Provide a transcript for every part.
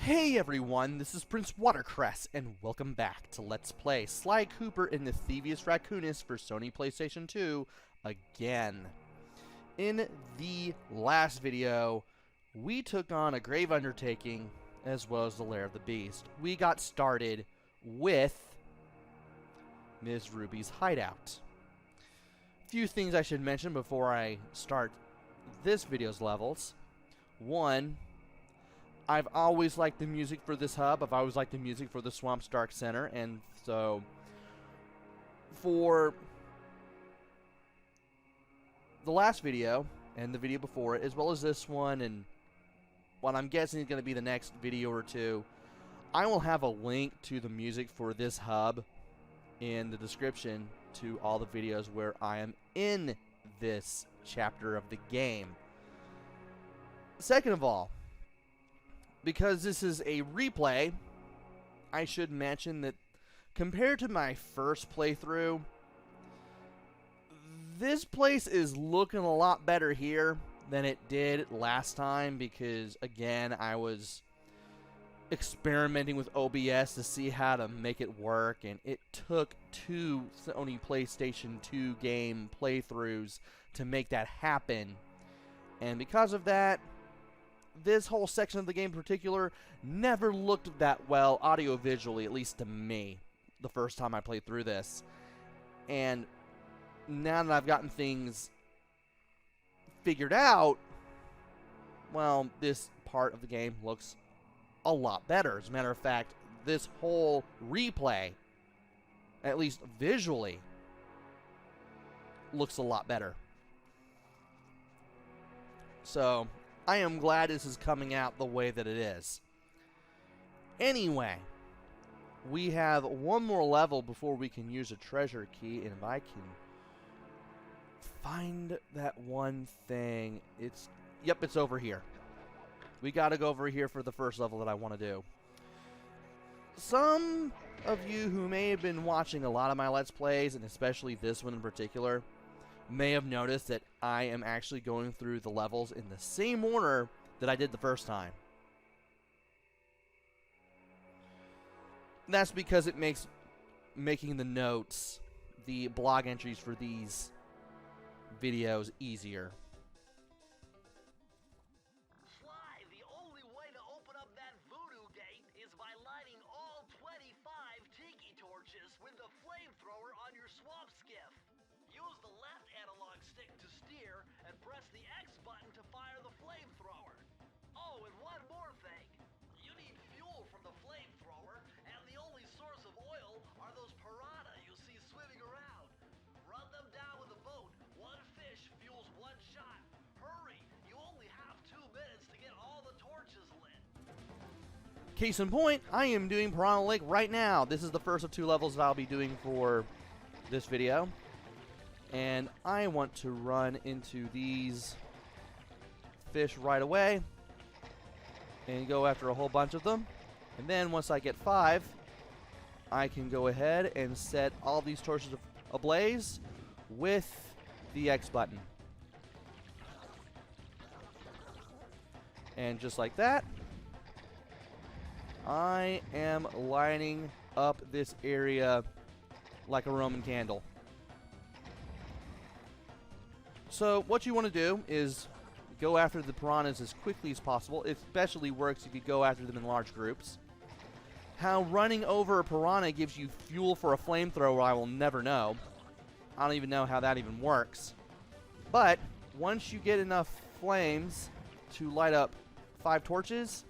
Hey everyone, this is PrinceWatercress, and welcome back to Let's Play Sly Cooper in the Thievius Raccoonus for Sony PlayStation 2 again. In the last video, we took on a grave undertaking as well as the Lair of the Beast. We got started with Ms. Ruby's hideout. A few things I should mention before I start this video's levels. One, I've always liked the music for this hub. I've always liked the music for the Swamp's Dark Center, and so for the last video and the video before it, as well as this one and what I'm guessing is going to be the next video or two, I will have a link to the music for this hub in the description to all the videos where I am in this chapter of the game. Second of all, because this is a replay, I should mention that compared to my first playthrough, this place is looking a lot better here than it did last time because, again, I was experimenting with OBS to see how to make it work, and it took 2 Sony PlayStation 2 game playthroughs to make that happen. And because of that, this whole section of the game in particular never looked that well audio-visually, at least to me, the first time I played through this. And now that I've gotten things figured out, well, this part of the game looks a lot better. As a matter of fact, this whole replay, at least visually, looks a lot better. So I am glad this is coming out the way that it is. Anyway, we have one more level before we can use a treasure key, and if I can find that one thing, it's over here. We gotta go over here for the first level that I want to do. Some of you who may have been watching a lot of my Let's Plays, and especially this one in particular, may have noticed that I am actually going through the levels in the same order that I did the first time. That's because it makes making the notes, the blog entries for these videos, easier. Sly, the only way to open up that voodoo gate is by lighting all 25 tiki torches with the flamethrower on your swamp skiff. Use the left analog stick to steer and press the X button to fire the flamethrower. Oh, and one more thing. You need fuel from the flamethrower, and the only source of oil are those piranha you see swimming around. Run them down with a boat. One fish fuels one shot. Hurry, you only have 2 minutes to get all the torches lit. Case in point, I am doing Piranha Lake right now. This is the first of 2 levels that I'll be doing for this video. And I want to run into these fish right away and go after a whole bunch of them. And then once I get 5, I can go ahead and set all these torches ablaze with the X button. And just like that, I am lighting up this area like a Roman candle. So what you want to do is go after the piranhas as quickly as possible. It especially works if you go after them in large groups. How running over a piranha gives you fuel for a flamethrower, I will never know. I don't even know how that even works. But once you get enough flames to light up 5 torches,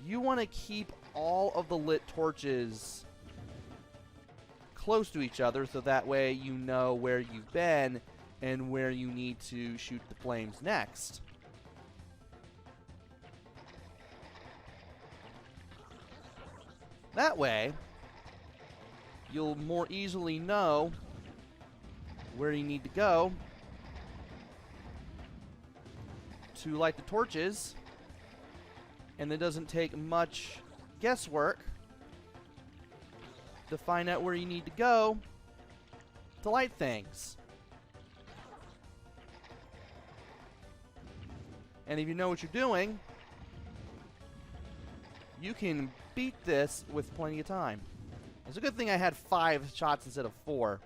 you want to keep all of the lit torches close to each other so that way you know where you've been and where you need to shoot the flames next. That way, you'll more easily know where you need to go to light the torches, and it doesn't take much guesswork to find out where you need to go to light things. And if you know what you're doing, you can beat this with plenty of time. It's a good thing I had 5 shots instead of 4.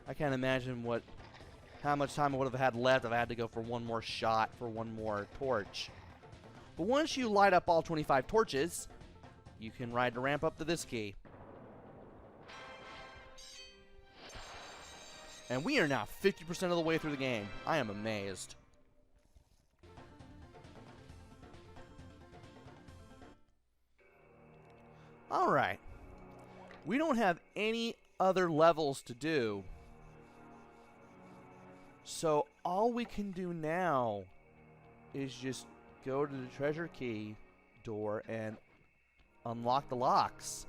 I can't imagine how much time I would have had left if I had to go for one more shot for one more torch. But once you light up all 25 torches, you can ride the ramp up to this key. And we are now 50% of the way through the game. I am amazed. Alright. We don't have any other levels to do. So all we can do now is just go to the treasure key door and unlock the locks.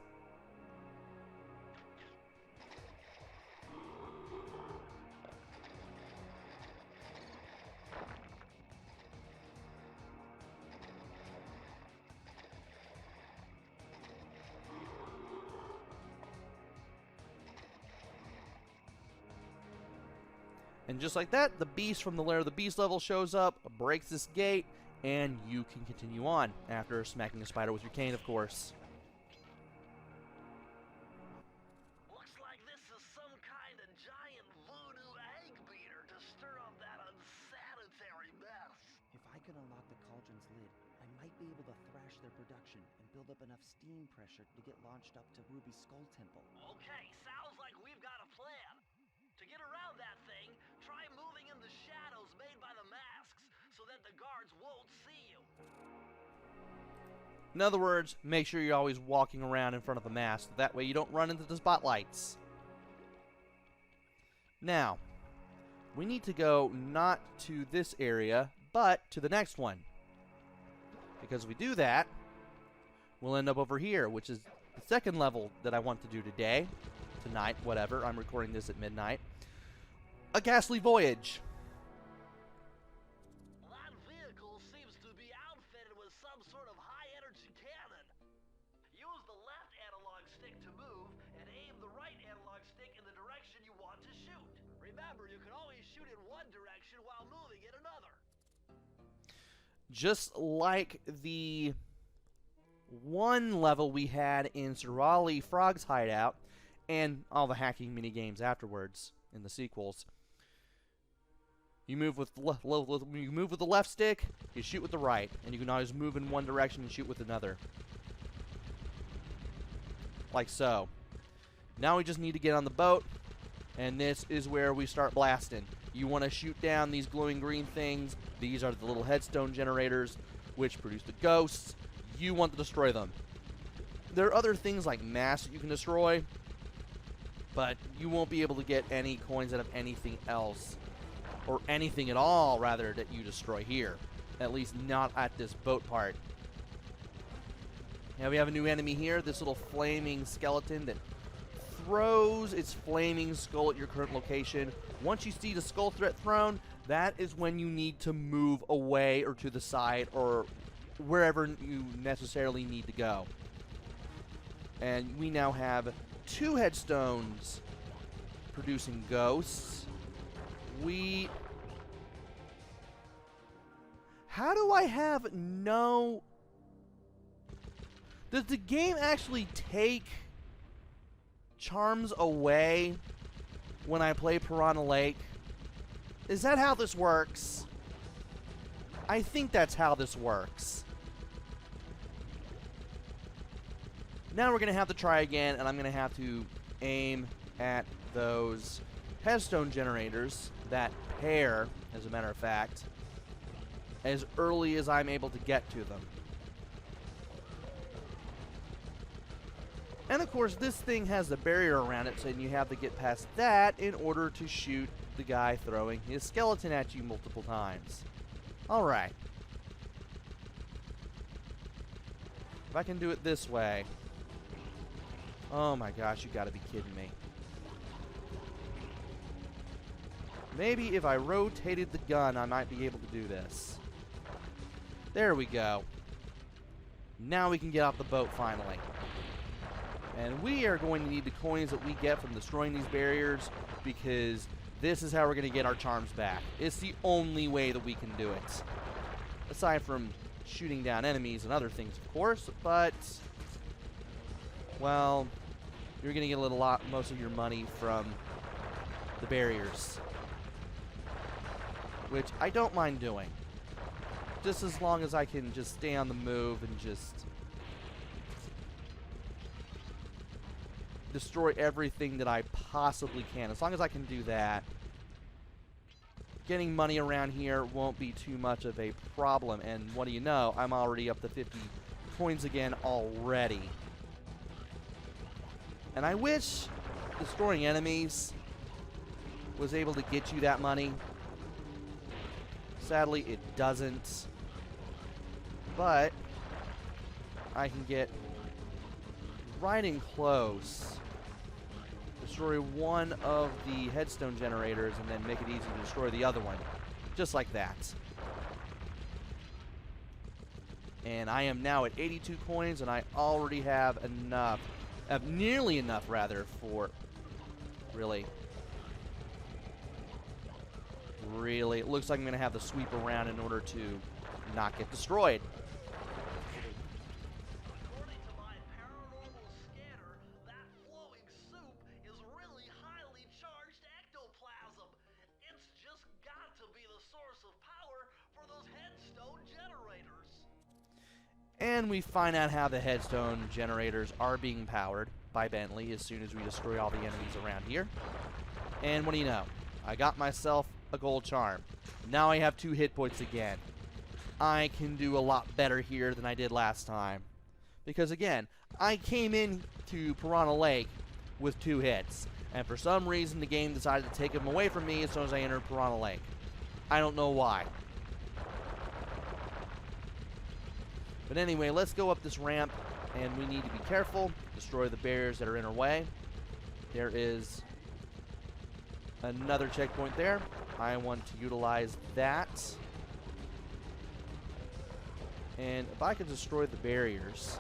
And just like that, the beast from the Lair of the Beast level shows up, breaks this gate, and you can continue on after smacking the spider with your cane, of course. Looks like this is some kind of giant voodoo egg beater to stir up that unsanitary mess. If I could unlock the cauldron's lid, I might be able to thrash their production and build up enough steam pressure to get launched up to Ruby's Skull Temple. Okay, sounds like we've got a plan. To get around that thing, try moving in the shadows made by the masks so that the guards won't see you. In other words, make sure you're always walking around in front of the mask. That way you don't run into the spotlights. Now, we need to go not to this area, but to the next one. Because if we do that, we'll end up over here, which is the second level that I want to do today. Tonight, whatever. I'm recording this at midnight. A Ghastly Voyage. That vehicle seems to be outfitted with some sort of high-energy cannon. Use the left analog stick to move, and aim the right analog stick in the direction you want to shoot. Remember, you can only shoot in one direction while moving in another. Just like the one level we had in Surali Frog's Hideout, and all the hacking mini-games afterwards in the sequels. You move with the left stick, you shoot with the right, and you can always move in one direction and shoot with another. Like so. Now we just need to get on the boat, and this is where we start blasting. You want to shoot down these glowing green things. These are the little headstone generators, which produce the ghosts. You want to destroy them. There are other things like masks that you can destroy, but you won't be able to get any coins out of anything else. Or anything at all, rather, that you destroy here. At least not at this boat part. Now we have a new enemy here, this little flaming skeleton that throws its flaming skull at your current location. Once you see the skull threat thrown, that is when you need to move away or to the side or wherever you necessarily need to go. And we now have 2 headstones producing ghosts. How do I have no... Does the game actually take charms away when I play Piranha Lake? Is that how this works? I think that's how this works. Now we're going to have to try again, and I'm going to have to aim at those headstone generators, that pair, as a matter of fact, as early as I'm able to get to them. And of course, this thing has a barrier around it, so you have to get past that in order to shoot the guy throwing his skeleton at you multiple times. Alright. If I can do it this way. Oh my gosh, you gotta be kidding me. Maybe if I rotated the gun, I might be able to do this. There we go. Now we can get off the boat finally. And we are going to need the coins that we get from destroying these barriers, because this is how we're going to get our charms back. It's the only way that we can do it. Aside from shooting down enemies and other things, of course, but, well, you're going to get most of your money from the barriers, which I don't mind doing, just as long as I can just stay on the move and just destroy everything that I possibly can. As long as I can do that, getting money around here won't be too much of a problem. And what do you know, I'm already up to 50 coins again already. And I wish destroying enemies was able to get you that money. Sadly, it doesn't. But I can get right in close, destroy one of the headstone generators, and then make it easy to destroy the other one. Just like that. And I am now at 82 coins, and I already have enough, nearly enough rather, for really, it looks like I'm going to have to sweep around in order to not get destroyed. According to my paranormal scanner, that flowing soup is really highly charged ectoplasm. It's just got to be the source of power for those headstone generators. And we find out how the headstone generators are being powered by Bentley as soon as we destroy all the enemies around here. And what do you know? I got myself a gold charm. Now I have 2 hit points again. I can do a lot better here than I did last time. Because again, I came in to Piranha Lake with 2 hits. And for some reason the game decided to take them away from me as soon as I entered Piranha Lake. I don't know why. But anyway, let's go up this ramp, and we need to be careful, destroy the barriers that are in our way. There is another checkpoint there. I want to utilize that. And if I can destroy the barriers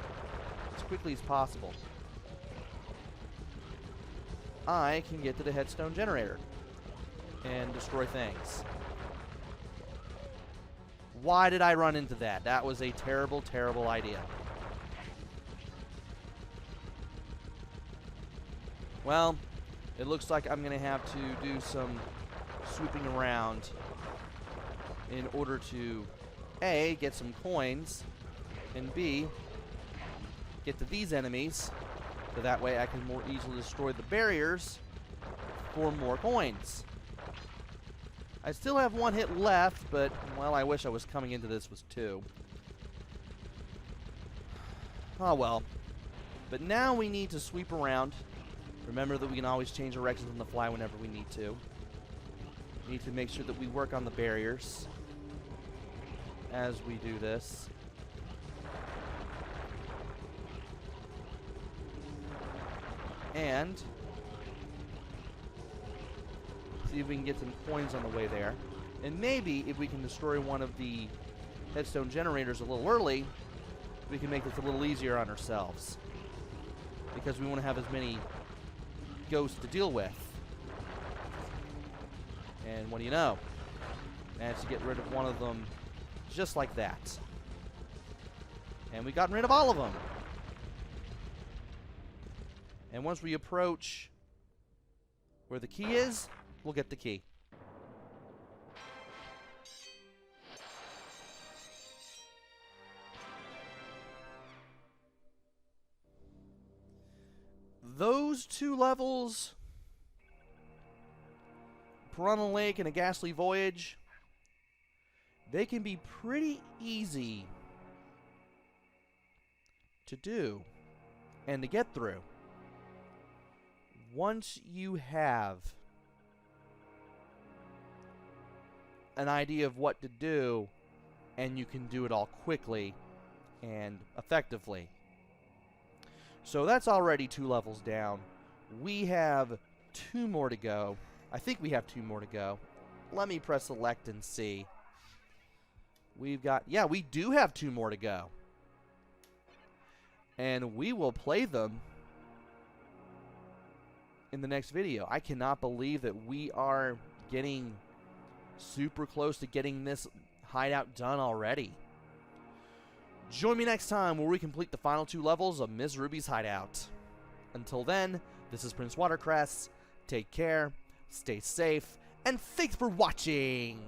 as quickly as possible, I can get to the headstone generator and destroy things. Why did I run into that? That was a terrible, terrible idea. Well, it looks like I'm going to have to do some swooping around in order to A, get some coins, and B, get to these enemies, so that way I can more easily destroy the barriers for more coins. I still have 1 hit left, but, well, I wish I was coming into this with 2. Oh well. But now we need to sweep around. Remember that we can always change directions on the fly whenever we need to. We need to make sure that we work on the barriers as we do this. And see if we can get some coins on the way there. And maybe if we can destroy one of the headstone generators a little early, we can make this a little easier on ourselves. Because we want to have as many ghosts to deal with. And what do you know? Managed to get rid of one of them just like that. And we got rid of all of them. And once we approach where the key is, we'll get the key. Those 2 levels, Piranha Lake and a Ghastly Voyage, they can be pretty easy to do and to get through once you have an idea of what to do and you can do it all quickly and effectively. So that's already 2 levels down. We have 2 more to go. I think we have 2 more to go. Let me press select and see. We've got, yeah, we do have 2 more to go. And we will play them in the next video. I cannot believe that we are getting super close to getting this hideout done already. Join me next time where we complete the final 2 levels of Miss Ruby's hideout. Until then, this is PrinceWatercress. Take care, stay safe, and thanks for watching!